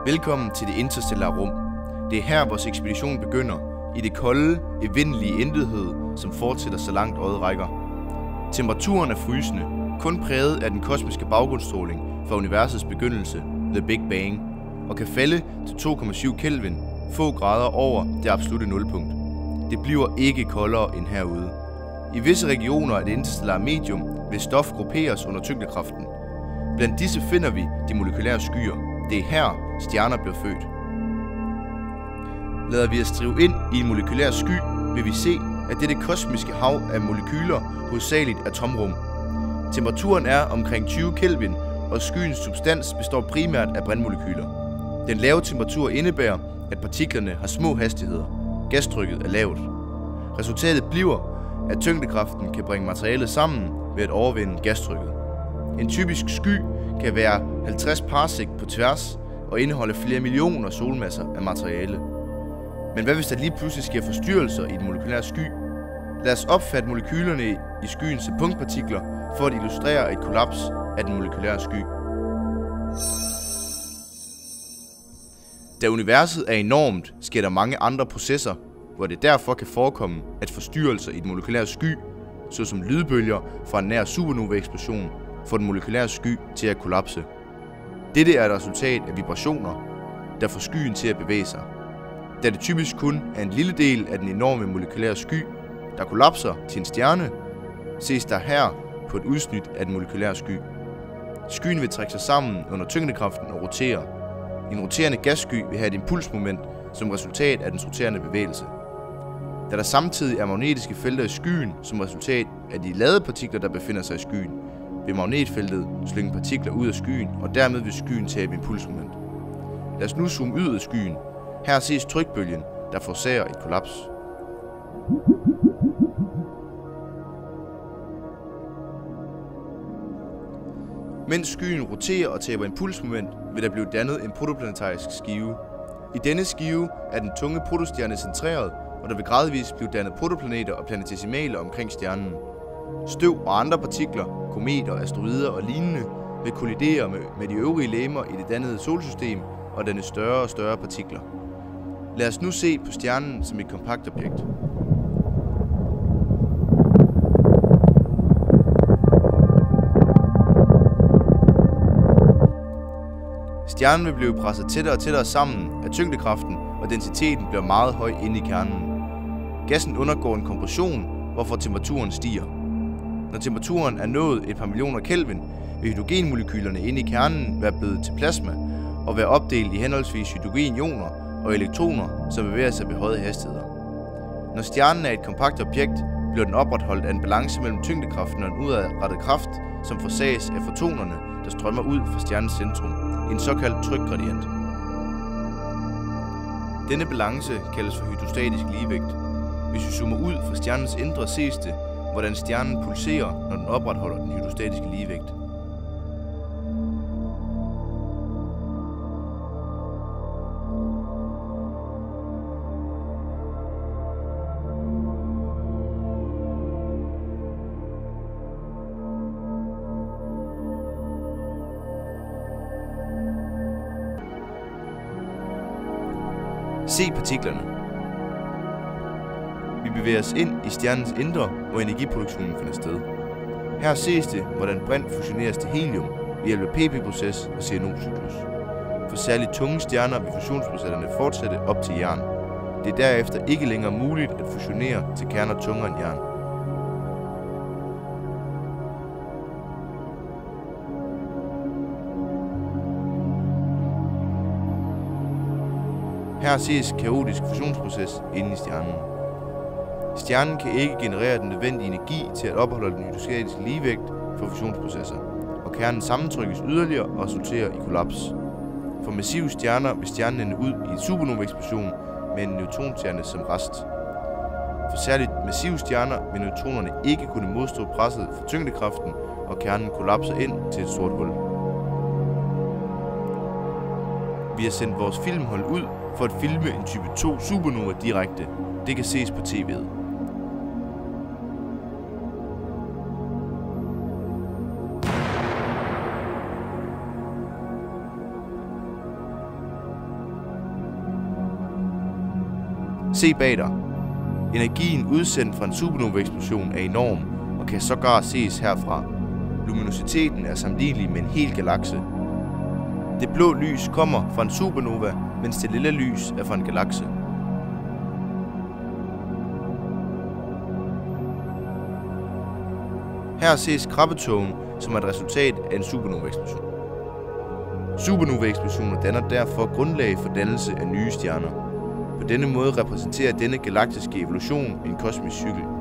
Velkommen til det interstellare rum. Det er her, vores ekspedition begynder. I det kolde, evindelige intethed, som fortsætter så langt øjet rækker. Temperaturen er frysende, kun præget af den kosmiske baggrundsstråling fra universets begyndelse, The Big Bang, og kan falde til 2,7 Kelvin, få grader over det absolutte nulpunkt. Det bliver ikke koldere end herude. I visse regioner af det interstellare medium vil stof grupperes under tyngdekraften. Blandt disse finder vi de molekylære skyer. Det er her, stjerner bliver født. Lader vi os drive ind i en molekylær sky, vil vi se, at dette kosmiske hav af molekyler hovedsageligt er tomrum. Temperaturen er omkring 20 Kelvin, og skyens substans består primært af brintmolekyler. Den lave temperatur indebærer, at partiklerne har små hastigheder. Gastrykket er lavt. Resultatet bliver, at tyngdekraften kan bringe materialet sammen ved at overvinde gastrykket. En typisk sky kan være 50 parsec på tværs og indeholde flere millioner solmasser af materiale. Men hvad hvis der lige pludselig sker forstyrrelser i den molekylære sky? Lad os opfatte molekylerne i skyen som punktpartikler for at illustrere et kollaps af den molekylære sky. Da universet er enormt, sker der mange andre processer, hvor det derfor kan forekomme, at forstyrrelser i den molekylære sky, såsom lydbølger fra en nær supernova-eksplosion, får den molekylære sky til at kollapse. Dette er et resultat af vibrationer, der får skyen til at bevæge sig. Da det typisk kun er en lille del af den enorme molekylære sky, der kollapser til en stjerne, ses der her på et udsnit af den molekylære sky. Skyen vil trække sig sammen under tyngdekraften og rotere. En roterende gassky vil have et impulsmoment som resultat af dens roterende bevægelse. Da der samtidig er magnetiske felter i skyen som resultat af de ladede partikler, der befinder sig i skyen, vil magnetfeltet slynge partikler ud af skyen, og dermed vil skyen tabe impulsmoment. Lad os nu zoome ud af skyen. Her ses trykbølgen, der forårsager et kollaps. Mens skyen roterer og taber impulsmoment, vil der blive dannet en protoplanetarisk skive. I denne skive er den tunge protostjerne centreret, og der vil gradvist blive dannet protoplaneter og planetesimaler omkring stjernen. Støv og andre partikler, kometer, asteroider og lignende, vil kollidere med de øvrige legemer i det dannede solsystem og danne større og større partikler. Lad os nu se på stjernen som et kompakt objekt. Stjernen vil blive presset tættere og tættere sammen af tyngdekraften, og densiteten bliver meget høj inde i kernen. Gassen undergår en kompression, hvorfor temperaturen stiger. Når temperaturen er nået et par millioner Kelvin, vil hydrogenmolekylerne inde i kernen være blevet til plasma og være opdelt i henholdsvis hydrogenioner og elektroner, som bevæger sig ved høje hastigheder. Når stjernen er et kompakt objekt, bliver den opretholdt af en balance mellem tyngdekraften og en udadrettet kraft, som forsages af fotonerne, der strømmer ud fra stjernens centrum, en såkaldt trykgradient. Denne balance kaldes for hydrostatisk ligevægt. Hvis vi zoomer ud fra stjernens indre, ses det, hvordan stjernen pulserer, når den opretholder den hydrostatiske ligevægt. Se partiklerne. Vi bevæger os ind i stjernens indre, hvor energiproduktionen finder sted. Her ses det, hvordan brint fusioneres til helium ved hjælp af pp-proces og CNO-cyklus. For særligt tunge stjerner vil fusionsprocesserne fortsætte op til jern. Det er derefter ikke længere muligt at fusionere til kerner tungere end jern. Her ses kaotisk fusionsproces inde i stjernen. Stjernen kan ikke generere den nødvendige energi til at opholde den hydrostatiske ligevægt for fusionsprocesser, og kernen sammentrykkes yderligere og resulterer i kollaps. For massive stjerner vil stjernen ende ud i en supernova-eksplosion med en neutronstjerne som rest. For særligt massive stjerner vil neutronerne ikke kunne modstå presset fra tyngdekraften, og kernen kollapser ind til et sort hul. Vi har sendt vores filmhold ud for at filme en type 2 supernova direkte. Det kan ses på tv'et. Se bag dig. Energien udsendt fra en supernova-eksplosion er enorm og kan sågar ses herfra. Luminositeten er sammenlignelig med en hel galakse. Det blå lys kommer fra en supernova, mens det lille lys er fra en galakse. Her ses krabbetågen som et resultat af en supernova-eksplosion. Supernova-eksplosioner danner derfor grundlag for dannelse af nye stjerner. På denne måde repræsenterer denne galaktiske evolution en kosmisk cykel.